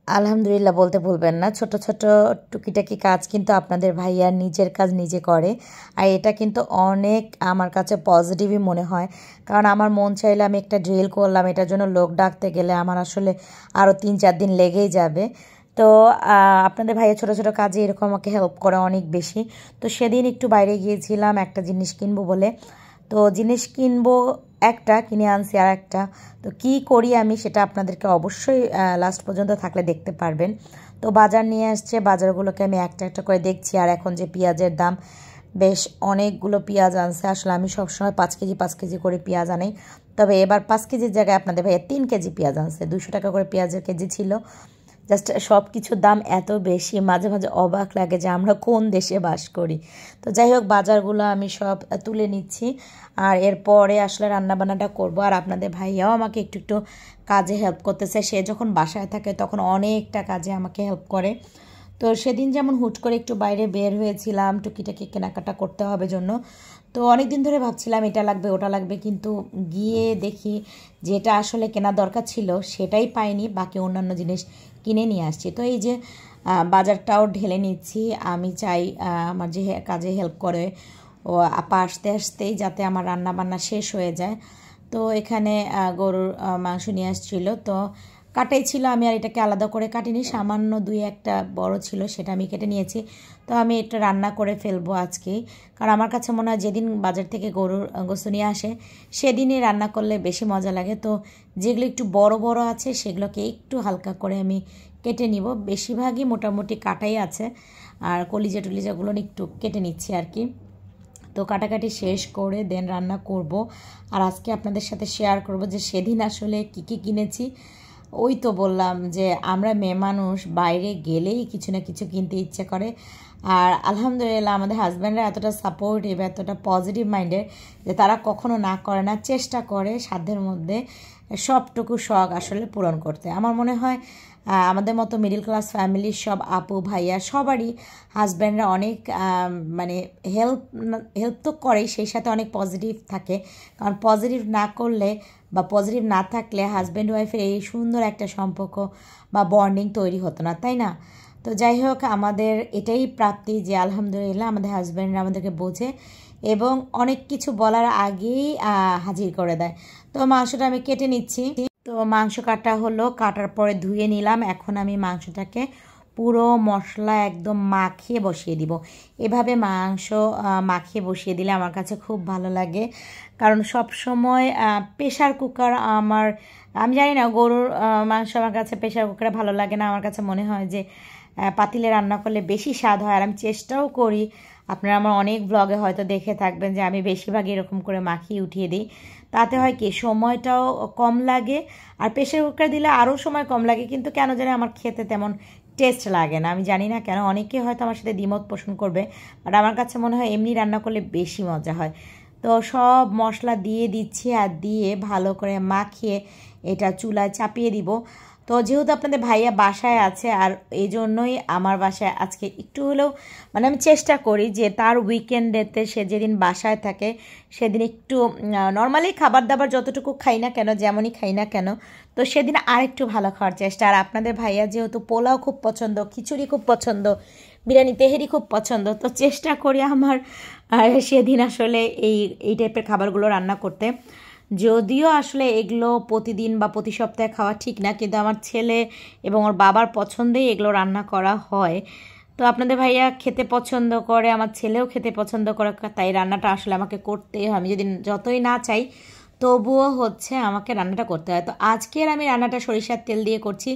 আলহামদুলিল্লাহ বলতে ভুলবেন না। ছোট, ছোট টুকিটাকি কাজ কিন্তু আপনাদের ভাইয়া নিজের কাজ নিজে করে। আর এটা কিন্তু অনেক আমার কাছে পজিটিভই মনে হয়। কারণ আমার মন চাইলে আমি একটা ড্রিল করলাম, এটার জন্য লোক ডাকতে গেলে আমার আসলে আরও ৩-৪ দিন লেগেই যাবে। তো আপনাদের ভাইয়া ছোট, ছোট কাজে এরকম আমাকে হেল্প করে অনেক বেশি। তো সেদিন একটু বাইরে গিয়েছিলাম একটা জিনিস কিনবো বলে। তো জিনিস কিনবো একটা, কিনে আনছি আর একটা। তো কী করি আমি সেটা আপনাদেরকে অবশ্যই লাস্ট পর্যন্ত থাকলে দেখতে পারবেন। তো বাজার নিয়ে আসছে, বাজারগুলোকে আমি একটা একটা করে দেখছি। আর এখন যে পেঁয়াজের দাম, বেশ অনেকগুলো পেঁয়াজ আনছে। আসলে আমি সবসময় 5 কেজি করে পেঁয়াজ আনি, তবে এবার 5 কেজির জায়গায় আপনাদের ভাইয়া 3 কেজি পেঁয়াজ আনছে। 200 টাকা করে পেঁয়াজের কেজি ছিল। জাস্ট সব কিছুর দাম এত বেশি, মাঝে মাঝে অবাক লাগে যে আমরা কোন দেশে বাস করি। তো যাই হোক, বাজারগুলো আমি সব তুলে নিচ্ছি। আর এরপরে আসলে রান্নাবান্নাটা করব। আর আপনাদের ভাইয়াও আমাকে একটু একটু কাজে হেল্প করতেছে। সে যখন বাসায় থাকে তখন অনেকটা কাজে আমাকে হেল্প করে। তো সেদিন যেমন হুট করে একটু বাইরে বের হয়েছিলাম টুকিটাকি কেনাকাটা করতে হবে জন্য। তো অনেক দিন ধরে ভাবছিলাম এটা লাগবে ওটা লাগবে, কিন্তু গিয়ে দেখি যেটা আসলে কেনার দরকার ছিল সেটাই পাইনি, বাকি অন্যান্য জিনিস কিনে নিয়ে আসছি। তো এই যে বাজারটাও ঢেলে নিচ্ছি। আমি চাই আমার যে কাজে হেল্প করে ও আপা আসতে আসতেই যাতে আমার রান্না বান্না শেষ হয়ে যায়। তো এখানে গরুর মাংস নিয়ে আসছিল, তো কাটাই ছিল। আমি আর এটাকে আলাদা করে কাটিনি, সামান্য 2-1টা বড় ছিল সেটা আমি কেটে নিয়েছি। তো আমি এটা রান্না করে ফেলবো আজকেই, কারণ আমার কাছে মনে হয় যেদিন বাজার থেকে গরুর গোশত নিয়ে আসে সেদিনই রান্না করলে বেশি মজা লাগে। তো যেগুলো একটু বড় বড় আছে সেগুলোকে একটু হালকা করে আমি কেটে নিব। বেশিরভাগই মোটামুটি কাটাই আছে, আর কলিজা টলিজাগুলো একটু কেটে নিচ্ছি আর কি। তো কাটাকাটি শেষ করে দেন রান্না করব। আর আজকে আপনাদের সাথে শেয়ার করব যে সেদিন আসলে কী কী কিনেছি। ওই তো বললাম যে আমরা মেয়ে মানুষ বাইরে গেলেই কিছু না কিছু কিনতে ইচ্ছে করে। আর আলহামদুলিল্লাহ আমাদের হাজব্যান্ডরা এতটা সাপোর্টিভ, এতটা পজিটিভ মাইন্ডের যে তারা কখনো না করে না, চেষ্টা করে সাধ্যের মধ্যে সবটুকু শখ আসলে পূরণ করতে। আমার মনে হয় আমাদের মতো মিডল ক্লাস ফ্যামিলির সব আপু ভাইয়া সবারই হাজব্যান্ডরা অনেক মানে হেল্প তো করেই, সেই সাথে অনেক পজিটিভ থাকে। কারণ পজিটিভ না করলে বা পজিটিভ না থাকলে হাজব্যান্ড ওয়াইফের এই সুন্দর একটা সম্পর্ক বা বন্ডিং তৈরি হতো না, তাই না? তো যাই হোক, আমাদের এটাই প্রাপ্তি যে আলহামদুলিল্লাহ আমাদের হাজব্যান্ডরা আমাদেরকে বোঝে এবং অনেক কিছু বলার আগেই হাজির করে দেয়। তো মাংসটা আমি কেটে নিচ্ছি। তো মাংস কাটা হলো, কাটার পরে ধুয়ে নিলাম। এখন আমি মাংসটাকে পুরো মশলা একদম মাখিয়ে বসিয়ে দিব। এভাবে মাংস মাখিয়ে বসিয়ে দিলে আমার কাছে খুব ভালো লাগে। কারণ সব সময় প্রেশার কুকার আমি জানি না, গরুর মাংস আমার কাছে প্রেশার কুকারে ভালো লাগে না। আমার কাছে মনে হয় যে পাতিলে রান্না করলে বেশি স্বাদ হয়। আর আমি চেষ্টাও করি, আপনারা আমার অনেক ব্লগে হয়তো দেখে থাকবেন যে আমি বেশিরভাগ এরকম করে মাখিয়ে উঠিয়ে দিই। তাতে হয় কি, সময়টাও কম লাগে। আর প্রেশার কুকারে দিলে আরও সময় কম লাগে, কিন্তু কেন জানি আমার খেতে তেমন টেস্ট লাগে না। আমি জানি না কেন, অনেকে হয়তো আমার সাথে দ্বিমত পোষণ করবে, বাট আমার কাছে মনে হয় এমনি রান্না করলে বেশি মজা হয়। তো সব মশলা দিয়ে দিচ্ছি আর দিয়ে ভালো করে মাখিয়ে এটা চুলায় চাপিয়ে দিব। তো যেহেতু আপনাদের ভাইয়া বাসায় আছে, আর এই জন্যই আমার বাসায় আজকে একটু হলেও মানে আমি চেষ্টা করি যে তার উইকেন্ডেতে সে যেদিন বাসায় থাকে সেদিন একটু নর্মালি খাবার দাবার যতটুকু খাই না কেন, যেমনই খাই না কেন, তো সেদিন আরেকটু ভালো খাওয়ার চেষ্টা। আর আপনাদের ভাইয়া যেহেতু পোলাও খুব পছন্দ, খিচুড়ি খুব পছন্দ, বিরিয়ানি তেহেরি খুব পছন্দ, তো চেষ্টা করি আমার সেদিন আসলে এই টাইপের খাবারগুলো রান্না করতে। যদিও আসলে এগুলো প্রতিদিন বা প্রতি সপ্তাহে খাওয়া ঠিক না, কিন্তু আমার ছেলে এবং ওর বাবার পছন্দেই এগুলো রান্না করা হয়। তো আপনাদের ভাইয়া খেতে পছন্দ করে, আমার ছেলেও খেতে পছন্দ করে, তাই রান্নাটা আসলে আমাকে করতেই হয়। আমি যদি যতই না চাই তবুও হচ্ছে আমাকে রান্নাটা করতে হয়। তো আজকের আমি রান্নাটা সরিষার তেল দিয়ে করছি।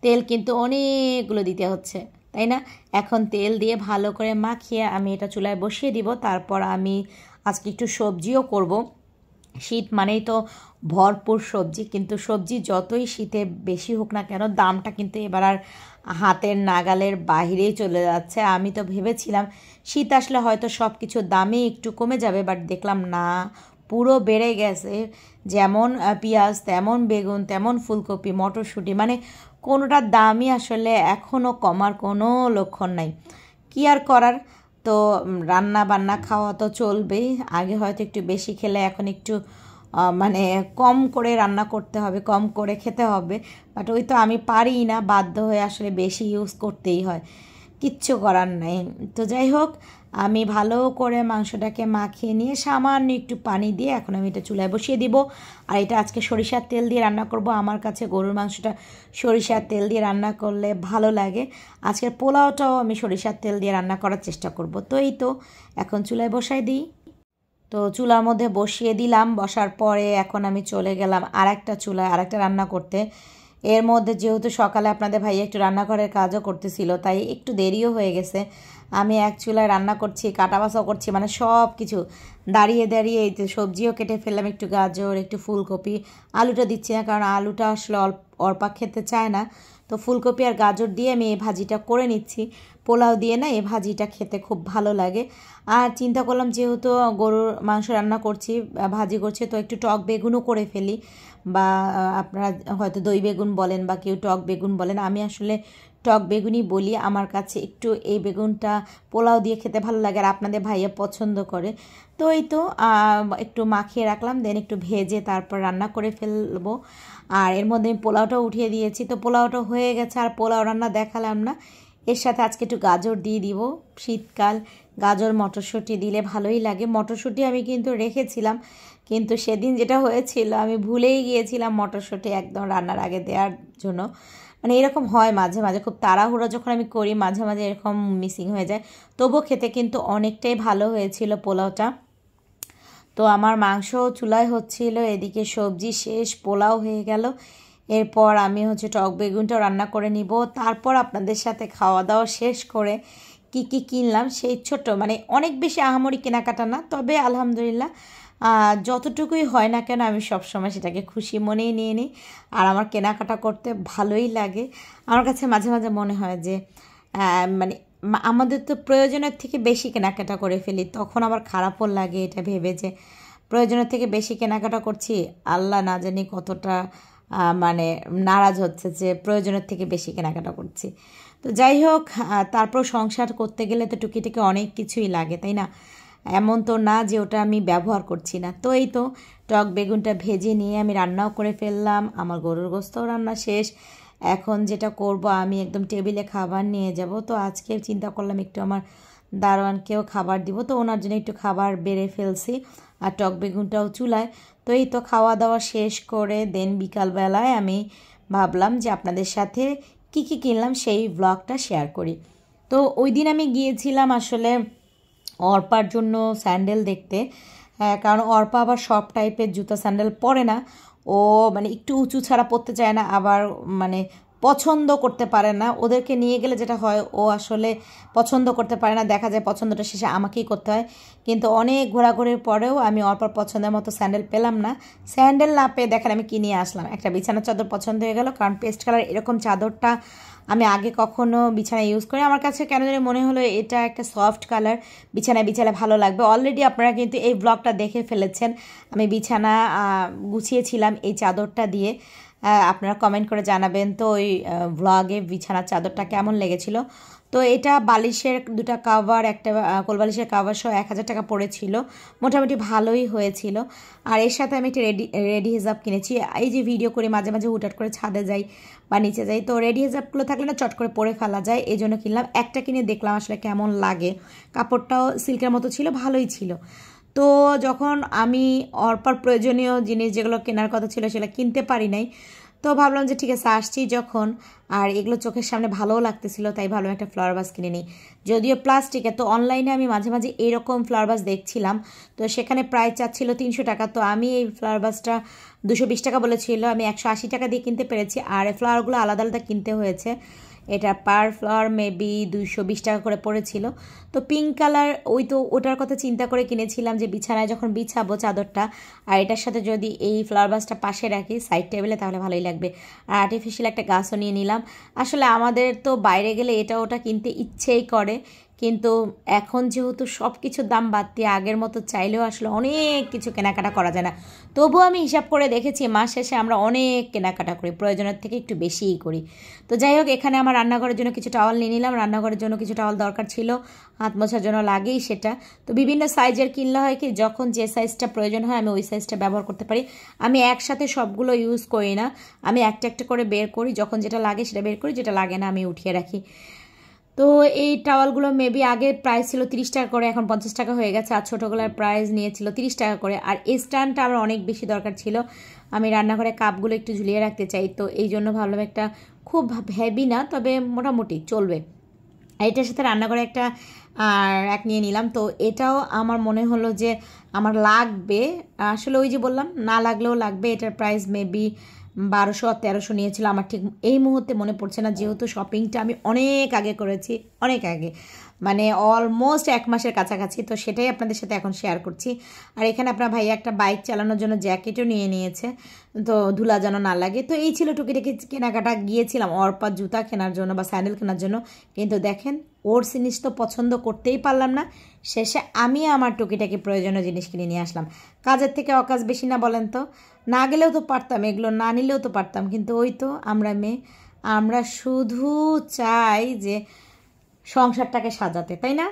তেল কিন্তু অনেকগুলো দিতে হচ্ছে, তাই না? এখন তেল দিয়ে ভালো করে মাখিয়ে আমি এটা চুলায় বসিয়ে দিব। তারপর আমি আজকে একটু সবজিও করব। শীত মানেই তো ভরপুর সবজি, কিন্তু সবজি যতই শীতে বেশি হোক না কেন দামটা কিন্তু এবার আর হাতের নাগালের বাইরেই চলে যাচ্ছে। আমি তো ভেবেছিলাম শীত আসলে হয়তো সব কিছুর দামই একটু কমে যাবে, বাট দেখলাম না, পুরো বেড়ে গেছে। যেমন পেঁয়াজ, তেমন বেগুন, তেমন ফুলকপি, মটরশুঁটি, মানে কোনোটার দামই আসলে এখনও কমার কোনো লক্ষণ নাই। কী আর করার, তো রান্না বান্না খাওয়া তো চলবেই। আগে হয়তো একটু বেশি খেলে এখন একটু মানে কম করে রান্না করতে হবে, কম করে খেতে হবে। বাট ওই তো আমি পারি না, বাধ্য হয়ে আসলে বেশি ইউজ করতেই হয়, কিচ্ছু করার নেই। তো যাই হোক, আমি ভালো করে মাংসটাকে মাখিয়ে নিয়ে সামান্য একটু পানি দিয়ে এখন আমি এটা চুলায় বসিয়ে দিব। আর এটা আজকে সরিষার তেল দিয়ে রান্না করব। আমার কাছে গরুর মাংসটা সরিষার তেল দিয়ে রান্না করলে ভালো লাগে। আজকের পোলাওটাও আমি সরিষার তেল দিয়ে রান্না করার চেষ্টা করব। তো এই তো এখন চুলায় বসাই দিই। তো চুলার মধ্যে বসিয়ে দিলাম। বসার পরে এখন আমি চলে গেলাম আরেকটা চুলায় আরেকটা রান্না করতে। এর মধ্যে যেহেতু সকালে আপনাদের ভাই একটু রান্নাঘরের কাজও করতেছিল, তাই একটু দেরিও হয়ে গেছে। আমি এক চুলায় রান্না করছি, কাটা বাছাও করছি, মানে সব কিছু দাঁড়িয়ে দাঁড়িয়ে এই তো সবজিও কেটে ফেললাম, একটু গাজর, একটু ফুলকপি। আলুটা দিচ্ছি না, কারণ আলুটা আসলে অল্পা খেতে চায় না। তো ফুলকপি আর গাজর দিয়ে আমি এই ভাজিটা করে নিচ্ছি। পোলাও দিয়ে না এই ভাজিটা খেতে খুব ভালো লাগে। আর চিন্তা করলাম যেহেতু গরুর মাংস রান্না করছি, ভাজি করছি, তো একটু টক বেগুনও করে ফেলি। বা আপনারা হয়তো দই বেগুন বলেন বা কেউ টক বেগুন বলেন, আমি আসলে টক বেগুনই বলি। আমার কাছে একটু এই বেগুনটা পোলাও দিয়ে খেতে ভালো লাগে, আর আপনাদের ভাইয়া পছন্দ করে। তো এই তো একটু মাখিয়ে রাখলাম, দেন একটু ভেজে তারপর রান্না করে ফেলবো। আর এর মধ্যে আমি পোলাওটাও উঠিয়ে দিয়েছি। তো পোলাওটা হয়ে গেছে, আর পোলাও রান্না দেখালাম না। এর সাথে আজকে একটু গাজর দিয়ে দিব। শীতকাল, গাজর মটরশুঁটি দিলে ভালোই লাগে। মটরশুঁটি আমি কিন্তু রেখেছিলাম, কিন্তু সেদিন যেটা হয়েছিল আমি ভুলেই গিয়েছিলাম মটরশুঁটি একদম রান্নার আগে দেওয়ার জন্য। মানে এরকম হয় মাঝে মাঝে, খুব তাড়াহুড়ো যখন আমি করি মাঝে মাঝে এরকম মিসিং হয়ে যায়। তবুও খেতে কিন্তু অনেকটাই ভালো হয়েছিল পোলাওটা। তো আমার মাংস চুলায় হচ্ছিল, এদিকে সবজি শেষ, পোলাও হয়ে গেল। এরপর আমি হচ্ছে টক বেগুনটাও রান্না করে নিব। তারপর আপনাদের সাথে খাওয়া দাওয়া শেষ করে কি কি কিনলাম সেই ছোট, মানে অনেক বেশি আহামরি কেনাকাটা না, তবে আলহামদুলিল্লাহ যতটুকুই হয় না কেন আমি সবসময় সেটাকে খুশি মনেই নিয়ে নিই। আর আমার কেনাকাটা করতে ভালোই লাগে। আমার কাছে মাঝে মাঝে মনে হয় যে মানে আমাদের তো প্রয়োজনের থেকে বেশি কেনাকাটা করে ফেলি, তখন আবার খারাপও লাগে এটা ভেবে যে প্রয়োজনের থেকে বেশি কেনাকাটা করছি। আল্লাহ না জানি কতটা মানে নারাজ হচ্ছে যে প্রয়োজনের থেকে বেশি কেনাকাটা করছি। তো যাই হোক, তারপর সংসার করতে গেলে তো টুকিটাকি অনেক কিছুই লাগে, তাই না? এমন তো না যে ওটা আমি ব্যবহার করছি না। তো এই তো টক বেগুনটা ভেজে নিয়ে আমি রান্নাও করে ফেললাম। আমার গরুর গোশতও রান্না শেষ। এখন যেটা করব, আমি একদম টেবিলে খাবার নিয়ে যাব। তো আজকে চিন্তা করলাম একটু আমার দারোয়ানকেও খাবার দিব, তো ওনার জন্য একটু খাবার বেড়ে ফেলছি। আর টক বেগুনটাও চুলায়। তো এই তো খাওয়া দাওয়া শেষ করে দেন বিকালবেলায় আমি ভাবলাম যে আপনাদের সাথে কি কি কিনলাম সেই ব্লগটা শেয়ার করি। তো ওই দিন আমি গিয়েছিলাম আসলে অর্পার জন্য স্যান্ডেল দেখতে। হ্যাঁ, কারণ অর্পা আবার সব টাইপের জুতা স্যান্ডেল পরে না। ও মানে একটু উঁচু ছাড়া পরতে চায় না, আবার মানে পছন্দ করতে পারে না। ওদেরকে নিয়ে গেলে যেটা হয়, ও আসলে পছন্দ করতে পারে না, দেখা যায় পছন্দটা শেষে আমাকেই করতে হয়। কিন্তু অনেক ঘোরাঘুরির পরেও আমি অর্পার পছন্দের মতো স্যান্ডেল পেলাম না। স্যান্ডেল না পেয়ে দেখেন আমি কিনে আসলাম একটা বিছানার চাদর পছন্দ হয়ে গেল, কারণ পেস্ট কালার এরকম চাদরটা আমি আগে কখনো বিছানায় ইউজ করি। আমার কাছে কেন জানি মনে হলো এটা একটা সফট কালার, বিছানায় বিছালে ভালো লাগবে। অলরেডি আপনারা কিন্তু এই ব্লগটা দেখে ফেলেছেন, আমি বিছানা গুছিয়েছিলাম এই চাদরটা দিয়ে। আপনারা কমেন্ট করে জানাবেন তো ওই ব্লগে বিছানার চাদরটা কেমন লেগেছিল। তো এটা বালিশের দুটা কাভার, একটা কোলবালিশের কাভার সহ 1000 টাকা পড়েছিল, মোটামুটি ভালোই হয়েছিল। আর এর সাথে আমি একটা রেডি হিজাব কিনেছি। এই যে ভিডিও করে মাঝে মাঝে হুটহাট করে ছাদে যাই বা নিচে যাই, তো রেডি হিজাবগুলো থাকলে না চট করে পরে ফেলা যায়, এই জন্য কিনলাম। একটা কিনে দেখলাম আসলে কেমন লাগে, কাপড়টাও সিল্কের মতো ছিল, ভালোই ছিল। তো যখন আমি অর্পার প্রয়োজনীয় জিনিস যেগুলো কেনার কথা ছিল সেগুলো কিনতে পারি নাই, তো ভাবলাম যে ঠিক আছে আসছি যখন, আর এগুলো চোখের সামনে ভালোও লাগতেছিল, তাই ভাবলাম একটা ফ্লাওয়ার ভাস কিনে নিই। যদিও প্লাস্টিকের, তো অনলাইনে আমি মাঝে মাঝে এরকম ফ্লাওয়ার ভাস দেখছিলাম, তো সেখানে প্রাইস চাচ্ছিল 300 টাকা। তো আমি এই ফ্লাওয়ার ভাসটা 220 টাকা বলেছিল, আমি 180 টাকা দিয়ে কিনতে পেরেছি। আর এই ফ্লাওয়ারগুলো আলাদা আলাদা কিনতে হয়েছে, এটা পার ফ্লাওয়ার মেবি 220 টাকা করে পড়েছিল। তো পিঙ্ক কালার, ওই তো ওটার কথা চিন্তা করে কিনেছিলাম যে বিছানায় যখন বিছাবো চাদরটা, আর এটার সাথে যদি এই ফ্লাওয়ার ভাসটা পাশে রাখি সাইড টেবিলে, তাহলে ভালোই লাগবে। আর আর্টিফিশিয়াল একটা গাছও নিয়ে নিলাম। আসলে আমাদের তো বাইরে গেলে এটা ওটা কিনতে ইচ্ছেই করে, কিন্তু এখন যেহেতু সব কিছুর দাম বাড়তি, আগের মতো চাইলেও আসলে অনেক কিছু কেনাকাটা করা যায় না। তবুও আমি হিসাব করে দেখেছি মাস শেষে আমরা অনেক কেনাকাটা করি, প্রয়োজনের থেকে একটু বেশিই করি। তো যাই হোক, এখানে আমার রান্নাঘরের জন্য কিছু টাওয়াল নিয়ে নিলাম। রান্নাঘরের জন্য কিছু টাওয়াল দরকার ছিল, হাত মোছার জন্য লাগেই সেটা। তো বিভিন্ন সাইজের কিনলে হয় কি, যখন যে সাইজটা প্রয়োজন হয় আমি ওই সাইজটা ব্যবহার করতে পারি। আমি একসাথে সবগুলো ইউজ করি না, আমি একটা একটা করে বের করি, যখন যেটা লাগে সেটা বের করি, যেটা লাগে না আমি উঠিয়ে রাখি। তো এই টাওয়ালগুলো মেবি আগে প্রাইস ছিল 30 টাকা করে, এখন 50 টাকা হয়ে গেছে। আর ছোটোগুলোর প্রাইস নিয়েছিল 30 টাকা করে। আর এই স্ট্যান্ডটা আমার অনেক বেশি দরকার ছিল, আমি রান্নাঘরে কাপগুলো একটু ঝুলিয়ে রাখতে চাই, তো এই জন্য ভাবলাম একটা খুব হেভি না, তবে মোটামুটি চলবে। এটার সাথে রান্নাঘরে একটা র্যাক নিয়ে নিলাম। তো এটাও আমার মনে হলো যে আমার লাগবে, আসলে ওই যে বললাম না লাগলেও লাগবে। এটার প্রাইস মেবি 1200 আর 1300 নিয়েছিল, আমার ঠিক এই মুহূর্তে মনে পড়ছে না, যেহেতু শপিংটা আমি অনেক আগে করেছি, অনেক আগে, মানে অলমোস্ট 1 মাসের কাছাকাছি। তো সেটাই আপনাদের সাথে এখন শেয়ার করছি। আর এখানে আপনার ভাইয়া একটা বাইক চালানোর জন্য জ্যাকেটও নিয়ে নিয়েছে, তো ধুলা যেন না লাগে। তো এই ছিল টুকিটাকি কেনাকাটা। গিয়েছিলাম অর্পার জুতা কেনার জন্য বা স্যান্ডেল কেনার জন্য, কিন্তু দেখেন ওর জিনিস তো পছন্দ করতেই পারলাম না। শেষে আমি আমার টুকিটাকি প্রয়োজনীয় জিনিস কিনে নিয়ে আসলাম। কাজের থেকে অকাজ বেশি না বলেন তো? না গেলেও তো পারতাম, এগুলো না নিলেও তো পারতাম, কিন্তু ওই তো আমরা মেয়ে, আমরা শুধু চাই যে সংসারটাকে সাজাতে, তাই না?